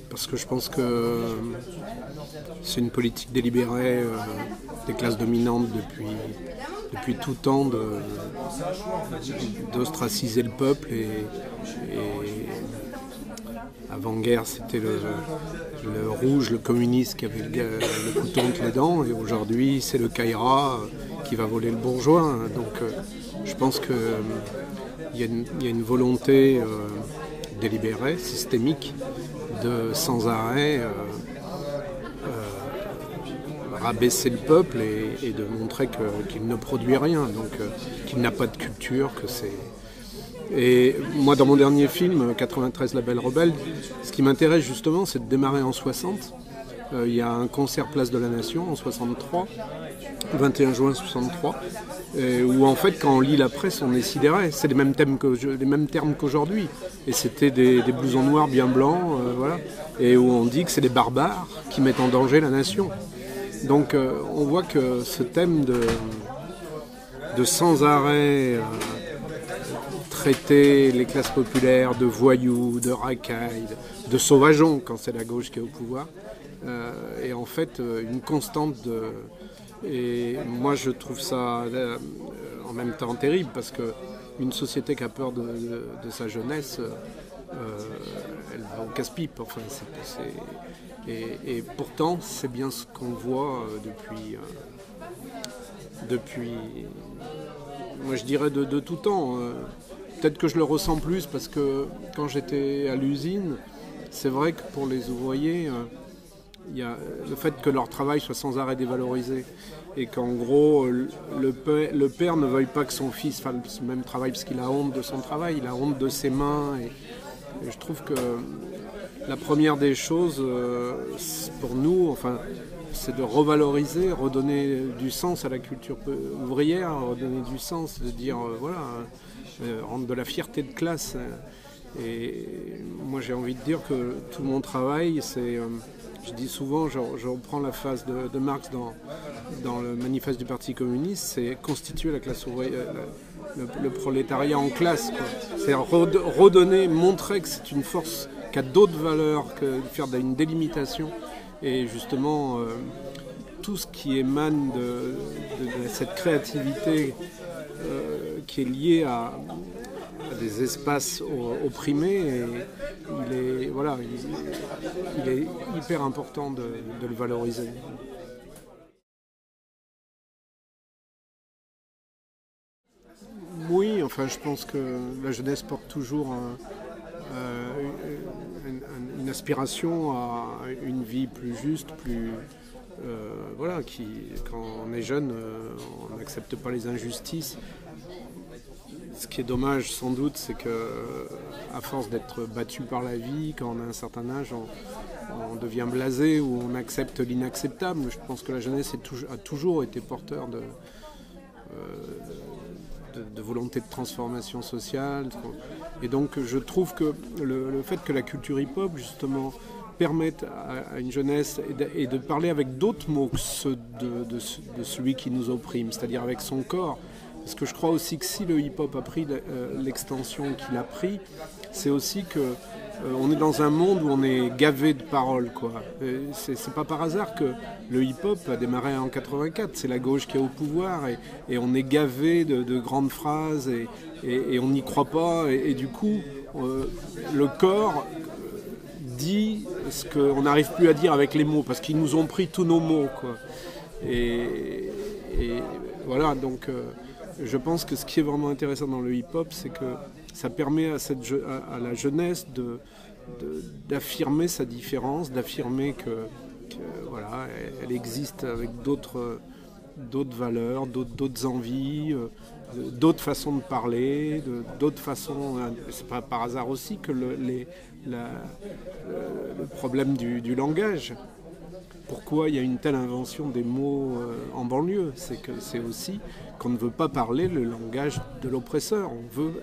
Parce que je pense que c'est une politique délibérée des classes dominantes depuis tout temps d'ostraciser le peuple et avant-guerre c'était le rouge, le communiste qui avait le couteau entre les dents et aujourd'hui c'est le Caïra qui va voler le bourgeois. Donc je pense qu'il y a une volonté délibérée, systémique, de sans arrêt rabaisser le peuple et de montrer qu'il ne produit rien, donc qu'il n'a pas de culture, que c'est... Et moi, dans mon dernier film, 93 La Belle Rebelle, ce qui m'intéresse justement, c'est de démarrer en 60. Il y a un concert Place de la Nation en 63, 21 juin 63, où en fait, quand on lit la presse, on est sidéré. C'est les mêmes termes qu'aujourd'hui. Et c'était des blousons noirs bien blancs, voilà. Et où on dit que c'est des barbares qui mettent en danger la nation. Donc on voit que ce thème de sans arrêt traiter les classes populaires de voyous, de racailles, de sauvageons quand c'est la gauche qui est au pouvoir, est en fait une constante et moi je trouve ça en même temps terrible parce qu'une société qui a peur de sa jeunesse, elle va au casse-pipe. Enfin, et pourtant c'est bien ce qu'on voit depuis moi je dirais de tout temps. Peut-être que je le ressens plus parce que quand j'étais à l'usine, c'est vrai que pour les ouvriers, il y a le fait que leur travail soit sans arrêt dévalorisé et qu'en gros le père ne veuille pas que son fils fasse le même travail parce qu'il a honte de son travail, il a honte de ses mains et je trouve que la première des choses pour nous, enfin, c'est de revaloriser, redonner du sens à la culture ouvrière, redonner du sens, de dire voilà, rendre de la fierté de classe. Et moi j'ai envie de dire que tout mon travail, c'est, je dis souvent, je reprends la phrase de Marx dans le manifeste du Parti communiste, c'est constituer la classe ouvrière, le prolétariat en classe, quoi. C'est-à-dire redonner, montrer que c'est une force qui a d'autres valeurs que de faire une délimitation. Et justement, tout ce qui émane de cette créativité qui est liée à des espaces opprimés, il est hyper important de le valoriser. Oui, enfin je pense que la jeunesse porte toujours une aspiration à une vie plus juste, plus voilà, quand on est jeune, on n'accepte pas les injustices. Ce qui est dommage sans doute, c'est que à force d'être battu par la vie, quand on a un certain âge, on devient blasé ou on accepte l'inacceptable. Je pense que la jeunesse a toujours été porteur de volonté de transformation sociale. Et donc je trouve que le fait que la culture hip-hop justement permette à une jeunesse et de parler avec d'autres mots que ceux de celui qui nous opprime, c'est-à-dire avec son corps. Parce que je crois aussi que si le hip-hop a pris l'extension qu'il a pris, c'est aussi que on est dans un monde où on est gavé de paroles, quoi. C'est pas par hasard que le hip-hop a démarré en 84. C'est la gauche qui est au pouvoir et on est gavé de grandes phrases et on n'y croit pas. Et du coup, le corps dit ce qu'on n'arrive plus à dire avec les mots parce qu'ils nous ont pris tous nos mots, quoi. Et voilà, donc je pense que ce qui est vraiment intéressant dans le hip-hop, c'est que ça permet à la jeunesse d'affirmer sa différence, d'affirmer que voilà, elle existe avec d'autres valeurs, d'autres envies, d'autres façons de parler, d'autres façons. C'est pas par hasard aussi que le problème du langage. Pourquoi il y a une telle invention des mots en banlieue? C'est que c'est aussi qu'on ne veut pas parler le langage de l'oppresseur. On veut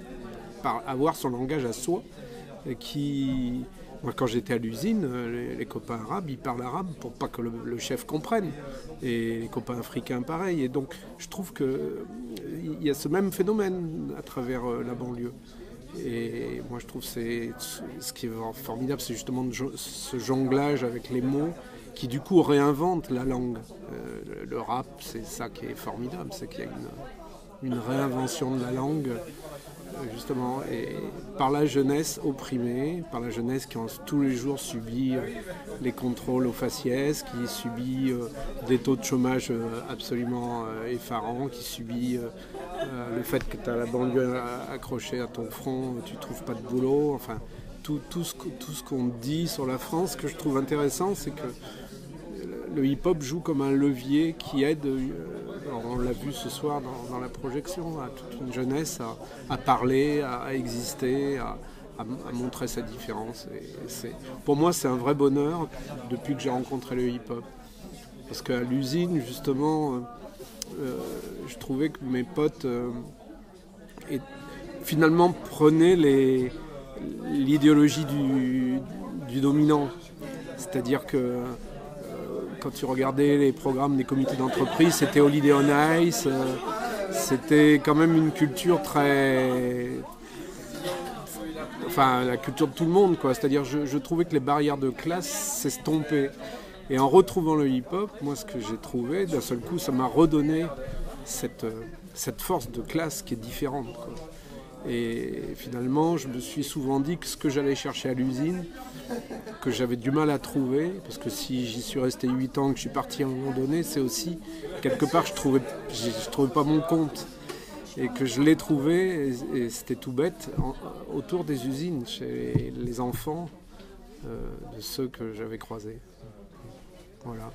avoir son langage à soi. Moi, quand j'étais à l'usine, les copains arabes, ils parlent arabe pour pas que le chef comprenne. Et les copains africains, pareil. Et donc, je trouve qu'il y a ce même phénomène à travers la banlieue. Et moi je trouve que ce qui est formidable, c'est justement ce jonglage avec les mots qui du coup réinvente la langue. Le rap, c'est ça qui est formidable, c'est qu'il y a une réinvention de la langue, justement, et par la jeunesse opprimée, par la jeunesse qui tous les jours subit les contrôles aux faciès, qui subit des taux de chômage absolument effarants, qui subit le fait que tu as la banlieue accrochée à ton front, tu trouves pas de boulot, enfin tout ce qu'on dit sur la France. Ce que je trouve intéressant, c'est que le hip-hop joue comme un levier qui aide, on l'a vu ce soir dans la projection, à toute une jeunesse à parler, à exister, à montrer sa différence. Et pour moi, c'est un vrai bonheur depuis que j'ai rencontré le hip-hop. Parce qu'à l'usine, justement, je trouvais que mes potes finalement prenaient l'idéologie du dominant. C'est-à-dire que quand tu regardais les programmes des comités d'entreprise, c'était Holiday on Ice, c'était quand même une culture très... Enfin, la culture de tout le monde, quoi. C'est-à-dire, je trouvais que les barrières de classe s'estompaient. Et en retrouvant le hip-hop, moi, ce que j'ai trouvé, d'un seul coup, ça m'a redonné cette force de classe qui est différente, quoi. Et finalement, je me suis souvent dit que ce que j'allais chercher à l'usine, que j'avais du mal à trouver, parce que si j'y suis resté 8 ans, que je suis parti à un moment donné, c'est aussi, quelque part, je trouvais pas mon compte. Et que je l'ai trouvé, et c'était tout bête, autour des usines, chez les enfants de ceux que j'avais croisés. Voilà.